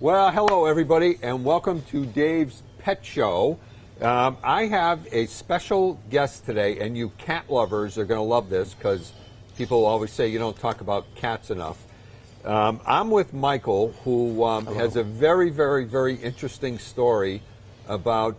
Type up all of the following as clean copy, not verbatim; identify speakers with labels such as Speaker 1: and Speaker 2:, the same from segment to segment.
Speaker 1: Well, hello everybody, and welcome to Dave's Pet Show. I have a special guest today, and you cat lovers are going to love this because people always say you don't talk about cats enough. I'm with Michael, who has a very, very, very interesting story about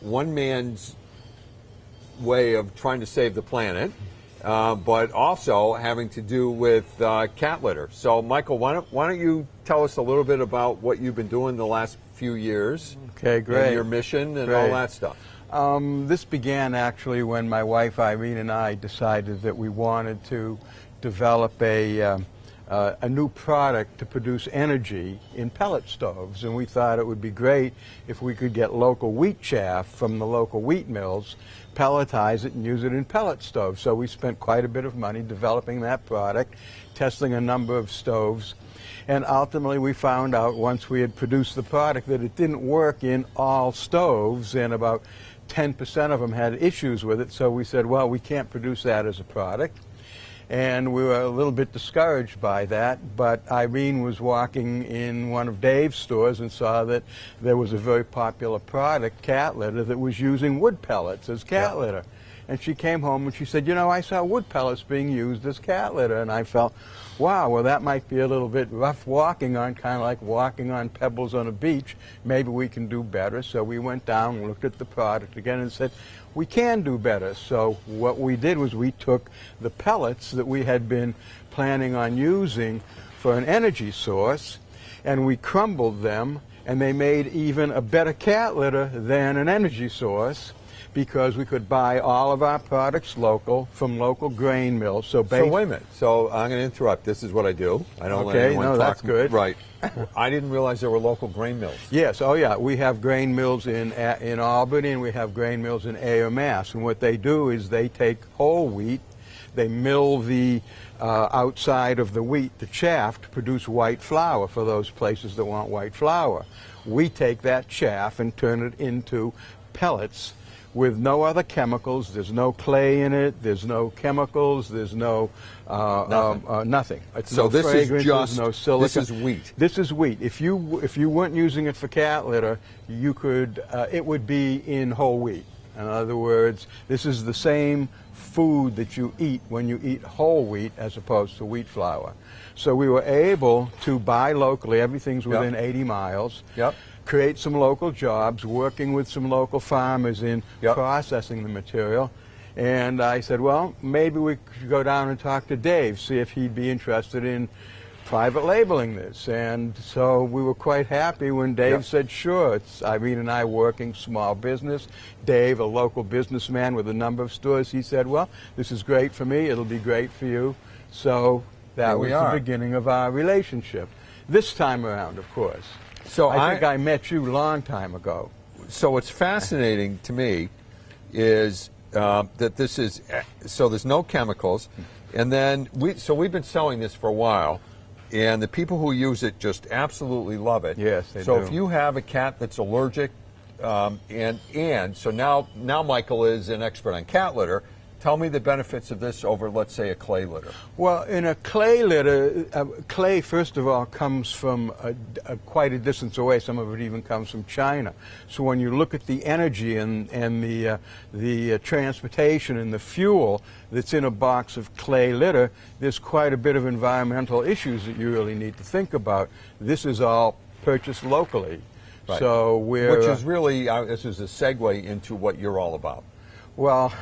Speaker 1: one man's way of trying to save the planet, but also having to do with cat litter. So, Michael, why don't you tell us a little bit about what you've been doing the last few years?
Speaker 2: Okay, great.
Speaker 1: And your mission and all that stuff.
Speaker 2: This began actually when my wife Irene and I decided that we wanted to develop a new product to produce energy in pellet stoves, and we thought it would be great if we could get local wheat chaff from the local wheat mills, pelletize it and use it in pellet stoves. So we spent quite a bit of money developing that product, testing a number of stoves, and ultimately we found out once we had produced the product that it didn't work in all stoves, and about 10% of them had issues with it. So we said, well, we can't produce that as a product. And we were a little bit discouraged by that, but Irene was walking in one of Dave's stores and saw that there was a very popular product, cat litter, that was using wood pellets as cat litter. And she came home and she said, you know, I saw wood pellets being used as cat litter. And I felt, wow, well, that might be a little bit rough walking on, kind of like walking on pebbles on a beach. Maybe we can do better. So we went down and looked at the product again and said, we can do better. So what we did was we took the pellets that we had been planning on using for an energy source, and we crumbled them, and they made even a better cat litter than an energy source, because we could buy all of our products local from local grain mills. So wait
Speaker 1: a minute. So I'm going to interrupt. This is what I do. I don't let anyone talk.
Speaker 2: That's good.
Speaker 1: Right. I didn't realize there were local grain mills.
Speaker 2: Yes. Oh, yeah. We have grain mills in Albany, and we have grain mills in Ayer, Mass. And what they do is they take whole wheat, they mill the outside of the wheat, the chaff, to produce white flour for those places that want white flour. We take that chaff and turn it into pellets with no other chemicals. There's no clay in it, there's no chemicals, there's no nothing.
Speaker 1: So this is just,
Speaker 2: no silica.
Speaker 1: This is wheat.
Speaker 2: This is wheat. If you weren't using it for cat litter, you could, it would be in whole wheat. In other words, this is the same food that you eat when you eat whole wheat as opposed to wheat flour. So we were able to buy locally, everything's within 80 miles. Create some local jobs, working with some local farmers in processing the material. And I said, well, maybe we could go down and talk to Dave, see if he'd be interested in private labeling this. And so we were quite happy when Dave said, sure. It's Irene and I working small business. Dave, a local businessman with a number of stores, he said, well, this is great for me, it'll be great for you. So that was the beginning of our relationship. This time around, of course. So I think I met you a long time ago.
Speaker 1: So what's fascinating to me is that this is, so there's no chemicals, and then we've been selling this for a while, and the people who use it just absolutely love it.
Speaker 2: Yes, they do.
Speaker 1: So if you have a cat that's allergic, and so now Michael is an expert on cat litter. Tell me the benefits of this over, let's say, a clay litter.
Speaker 2: Well, in a clay litter, clay, first of all, comes from quite a distance away. Some of it even comes from China. So when you look at the energy and the transportation and the fuel that's in a box of clay litter, there's quite a bit of environmental issues that you really need to think about. This is all purchased locally.
Speaker 1: Right.
Speaker 2: So which
Speaker 1: is really, this is a segue into what you're all about.
Speaker 2: Well,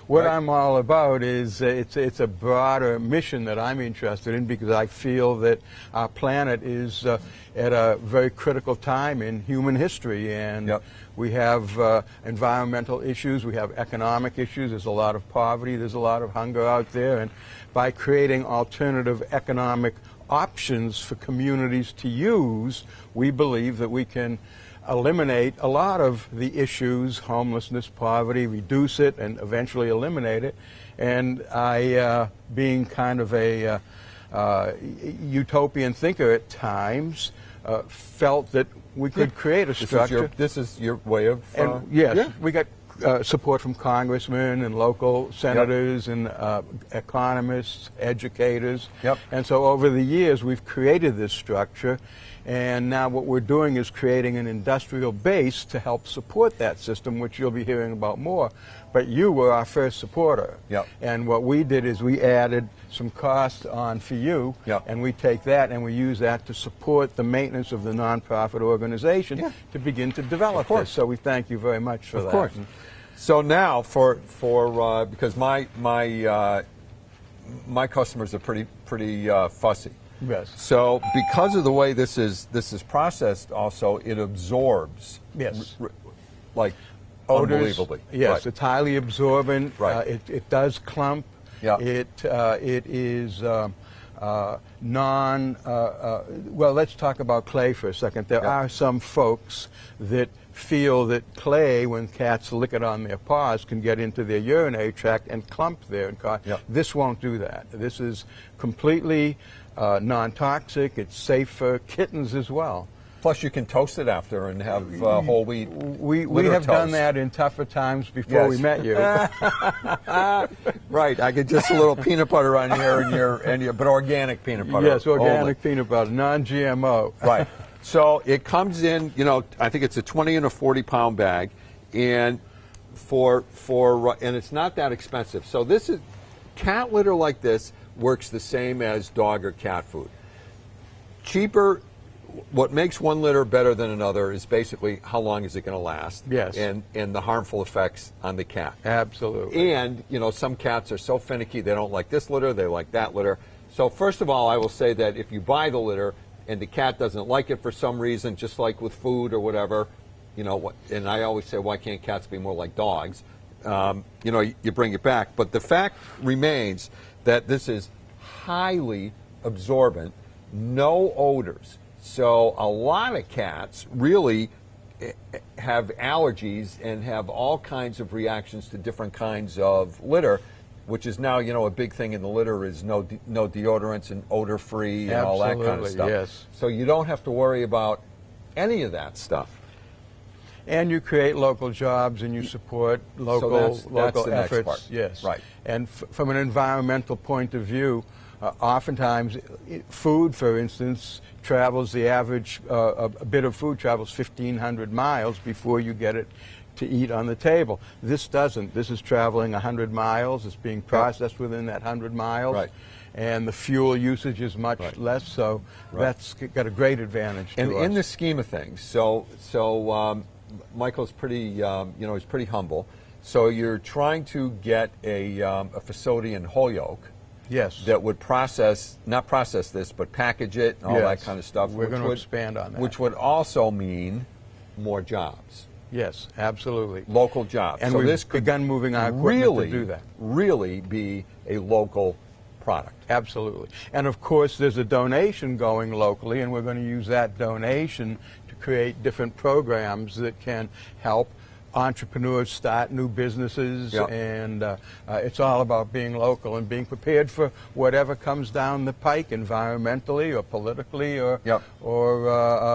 Speaker 2: what I'm all about is it's a broader mission that I'm interested in, because I feel that our planet is at a very critical time in human history, and we have environmental issues, we have economic issues, there's a lot of poverty, there's a lot of hunger out there, and by creating alternative economic options for communities to use, we believe that we can eliminate a lot of the issues, homelessness, poverty, reduce it, and eventually eliminate it. And I, being kind of a utopian thinker at times, felt that we could create a structure.
Speaker 1: This is your way of...
Speaker 2: yes, we got support from congressmen and local senators and economists, educators. And so over the years we've created this structure, And now what we're doing is creating an industrial base to help support that system, which you'll be hearing about more. But you were our first supporter.
Speaker 1: Yep.
Speaker 2: And what we did is we added some cost on for you,
Speaker 1: Yep.
Speaker 2: and we take that and we use that to support the maintenance of the nonprofit organization to begin to develop this. So we thank you very much for that.
Speaker 1: Of course. So now, because my customers are pretty fussy.
Speaker 2: Yes.
Speaker 1: So because of the way this is processed, also it absorbs.
Speaker 2: Yes.
Speaker 1: Like
Speaker 2: Odors,
Speaker 1: unbelievably.
Speaker 2: yes,
Speaker 1: Right.
Speaker 2: it's highly absorbent.
Speaker 1: Right.
Speaker 2: It does clump.
Speaker 1: Yeah.
Speaker 2: It is well, let's talk about clay for a second. There are some folks that feel that clay, when cats lick it on their paws, can get into their urinary tract and clump there. This won't do that. This is completely non-toxic. It's safe for kittens as well.
Speaker 1: Plus, you can toast it after and have whole wheat.
Speaker 2: We
Speaker 1: litter
Speaker 2: have done
Speaker 1: toast.
Speaker 2: that in tougher times before we met you.
Speaker 1: Right, I get just a little peanut butter on here, but organic peanut butter.
Speaker 2: Yes, organic
Speaker 1: only.
Speaker 2: peanut butter, non-GMO.
Speaker 1: Right. So it comes in, I think it's a 20 and a 40-pound bag, and and it's not that expensive. So this is cat litter like this works the same as dog or cat food. Cheaper. What makes one litter better than another is basically how long is it going to last?
Speaker 2: Yes.
Speaker 1: And the harmful effects on the cat.
Speaker 2: Absolutely.
Speaker 1: And, some cats are so finicky, they don't like this litter, they like that litter. So first of all, I will say that if you buy the litter and the cat doesn't like it for some reason, just like with food or whatever, and I always say, why can't cats be more like dogs? You bring it back. But the fact remains that this is highly absorbent, no odors. So a lot of cats really have allergies and have all kinds of reactions to different kinds of litter, which is now, a big thing in the litter is no deodorants and odor-free and all that kind of stuff.
Speaker 2: Yes.
Speaker 1: So you don't have to worry about any of that stuff.
Speaker 2: And you create local jobs and you support local
Speaker 1: that's the next
Speaker 2: efforts.
Speaker 1: part.
Speaker 2: Yes.
Speaker 1: Right.
Speaker 2: And from an environmental point of view, oftentimes food, for instance, travels, the average a bit of food travels 1,500 miles before you get it to eat on the table. This doesn't. This is traveling 100 miles. It's being processed within that 100 miles.
Speaker 1: Right.
Speaker 2: And the fuel usage is much less, so that's got a great advantage to us.
Speaker 1: And in the scheme of things, so Michael's pretty, he's pretty humble. So you're trying to get a facility in Holyoke.
Speaker 2: Yes.
Speaker 1: That would not process this, but package it and all that kind of stuff.
Speaker 2: We're going to expand on that.
Speaker 1: Which would also mean more jobs.
Speaker 2: Yes, absolutely.
Speaker 1: Local jobs.
Speaker 2: And
Speaker 1: so
Speaker 2: we've
Speaker 1: this could
Speaker 2: begun moving our equipment to do that.
Speaker 1: Really be a local product.
Speaker 2: Absolutely. And of course, there's a donation going locally, and we're going to use that donation to create different programs that can help entrepreneurs start new businesses, and it's all about being local and being prepared for whatever comes down the pike, environmentally or politically or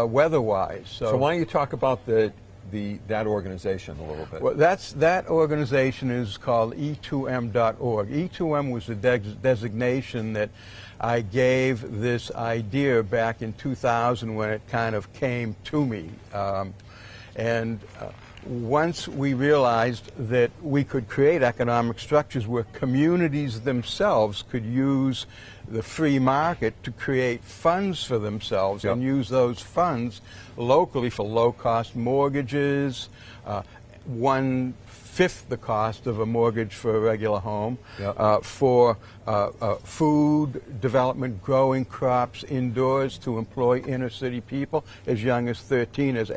Speaker 2: weather-wise.
Speaker 1: So why don't you talk about that organization a little bit?
Speaker 2: Well, that organization is called E2M.org. E2M was the designation that I gave this idea back in 2000 when it kind of came to me. Once we realized that we could create economic structures where communities themselves could use the free market to create funds for themselves and use those funds locally for low-cost mortgages, 1/5 the cost of a mortgage for a regular home, for food development, growing crops indoors to employ inner-city people as young as 13 as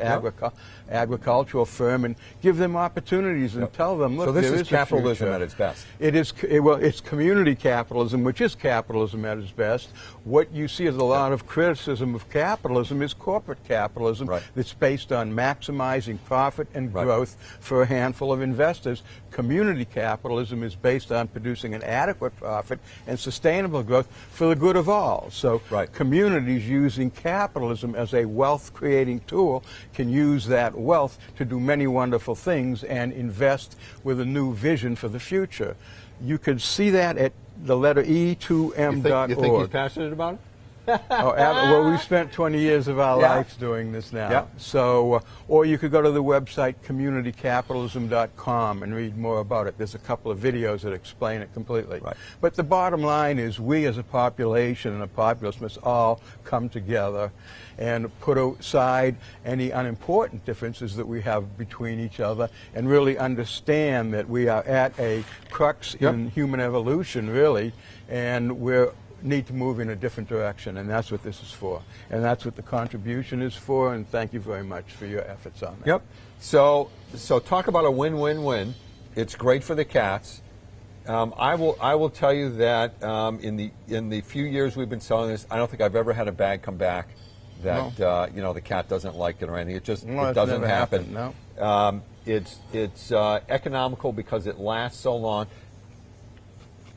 Speaker 2: agricultural firm, and give them opportunities and tell them, look,
Speaker 1: so this
Speaker 2: there
Speaker 1: is capitalism at its best.
Speaker 2: It's community capitalism, which is capitalism at its best. What you see as a lot of criticism of capitalism is corporate capitalism that's based on maximizing profit and growth for a handful of investors. Community capitalism is based on producing an adequate profit and sustainable growth for the good of all. So communities using capitalism as a wealth-creating tool can use that wealth to do many wonderful things and invest with a new vision for the future. You could see that at the letter E2M.org.
Speaker 1: You think he's passionate about it?
Speaker 2: Well, we've spent 20 years of our
Speaker 1: Yeah.
Speaker 2: lives doing this now.
Speaker 1: Yeah.
Speaker 2: So, or you could go to the website communitycapitalism.com and read more about it. There's a couple of videos that explain it completely.
Speaker 1: Right.
Speaker 2: But the bottom line is we as a population and a populace must all come together and put aside any unimportant differences that we have between each other and really understand that we are at a crux
Speaker 1: Yep.
Speaker 2: in human evolution, really, and we need to move in a different direction, and that's what this is for. And that's what the contribution is for, and thank you very much for your efforts on that.
Speaker 1: Yep. So talk about a win-win-win. It's great for the cats. I will tell you that in the few years we've been selling this, I don't think I've ever had a bag come back that the cat doesn't like it or anything. It just it doesn't
Speaker 2: never
Speaker 1: happen.
Speaker 2: happened, no.
Speaker 1: It's economical because it lasts so long.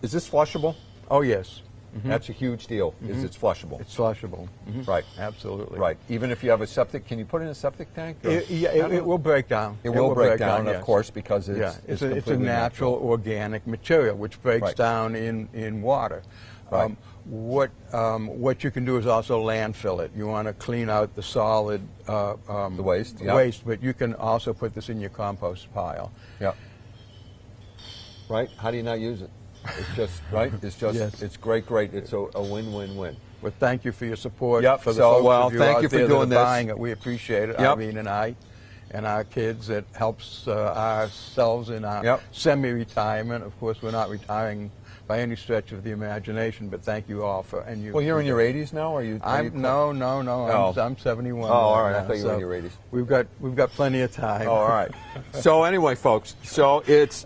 Speaker 1: Is this flushable?
Speaker 2: Oh, yes.
Speaker 1: That's a huge deal. Is it's flushable?
Speaker 2: It's flushable.
Speaker 1: Right.
Speaker 2: Absolutely.
Speaker 1: Right. Even if you have a septic, can you put it in a septic tank? Or-
Speaker 2: It will break down.
Speaker 1: It will break down,
Speaker 2: yes.
Speaker 1: of course, because it's
Speaker 2: It's a
Speaker 1: completely
Speaker 2: natural organic material which breaks
Speaker 1: Right.
Speaker 2: down in water.
Speaker 1: Right.
Speaker 2: What you can do is also landfill it. You want to clean out the solid
Speaker 1: The waste, yeah.
Speaker 2: waste, but you can also put this in your compost pile.
Speaker 1: Yeah. Right? How do you not use it? It's just right. It's just
Speaker 2: Yes.
Speaker 1: it's great. It's a win-win-win.
Speaker 2: Well, thank you for your support.
Speaker 1: Yep,
Speaker 2: For the
Speaker 1: so,
Speaker 2: folks
Speaker 1: well,
Speaker 2: of you
Speaker 1: thank
Speaker 2: out
Speaker 1: you for
Speaker 2: there that
Speaker 1: doing
Speaker 2: are
Speaker 1: this.
Speaker 2: buying it. We appreciate it.
Speaker 1: Yep.
Speaker 2: Irene and I, and our kids. It helps ourselves in our
Speaker 1: Yep.
Speaker 2: semi-retirement. Of course, we're not retiring by any stretch of the imagination. But thank you all for and you.
Speaker 1: Well, you're in your 80s now, or are you?
Speaker 2: No.
Speaker 1: Oh.
Speaker 2: I'm 71.
Speaker 1: Oh, all right. I
Speaker 2: now,
Speaker 1: thought you were in
Speaker 2: so
Speaker 1: your 80s.
Speaker 2: We've got plenty of time.
Speaker 1: Oh, all right. So anyway, folks, so it's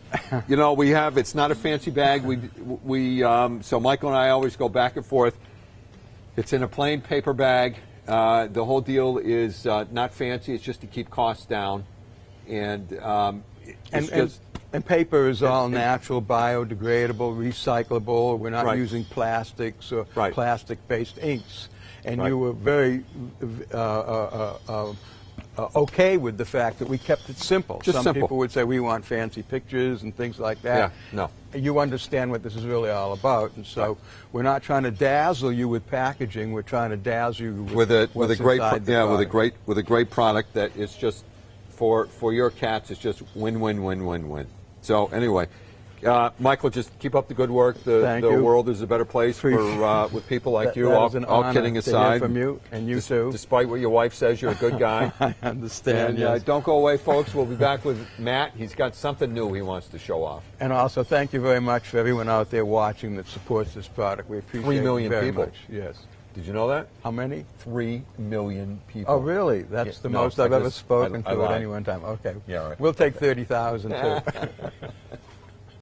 Speaker 1: it's not a fancy bag. So Michael and I always go back and forth. It's in a plain paper bag. The whole deal is not fancy. It's just to keep costs down, and
Speaker 2: And paper is all natural, biodegradable, recyclable. We're not
Speaker 1: Right.
Speaker 2: using plastics or
Speaker 1: Right.
Speaker 2: plastic-based inks. And
Speaker 1: Right.
Speaker 2: you were very okay with the fact that we kept it simple.
Speaker 1: Just
Speaker 2: Some
Speaker 1: simple.
Speaker 2: people would say we want fancy pictures and things like that.
Speaker 1: Yeah, no.
Speaker 2: You understand what this is really all about, and so
Speaker 1: Right.
Speaker 2: we're not trying to dazzle you with packaging. We're trying to dazzle you
Speaker 1: with a
Speaker 2: what's
Speaker 1: great
Speaker 2: inside the
Speaker 1: with a great product that is just for your cats. It's just win. So anyway, Michael, just keep up the good work.
Speaker 2: Thank
Speaker 1: The
Speaker 2: you.
Speaker 1: world is a better place for with people like you.
Speaker 2: That is an
Speaker 1: All
Speaker 2: honor
Speaker 1: kidding
Speaker 2: to
Speaker 1: aside,
Speaker 2: hear from you, and you too.
Speaker 1: Despite what your wife says, you're a good guy.
Speaker 2: I understand.
Speaker 1: And
Speaker 2: Yes.
Speaker 1: don't go away, folks. We'll be back with Matt. He's got something new he wants to show off.
Speaker 2: And also, thank you very much for everyone out there watching that supports this product. We appreciate
Speaker 1: 3 million
Speaker 2: it very
Speaker 1: people.
Speaker 2: much. Yes.
Speaker 1: Did you know that?
Speaker 2: How many?
Speaker 1: 3 million people.
Speaker 2: Oh, really? That's
Speaker 1: Yeah,
Speaker 2: the
Speaker 1: no,
Speaker 2: most I've
Speaker 1: I
Speaker 2: ever
Speaker 1: just-
Speaker 2: spoken
Speaker 1: I
Speaker 2: to at
Speaker 1: lied.
Speaker 2: any one time. Okay.
Speaker 1: Yeah, right.
Speaker 2: We'll take 30,000 too.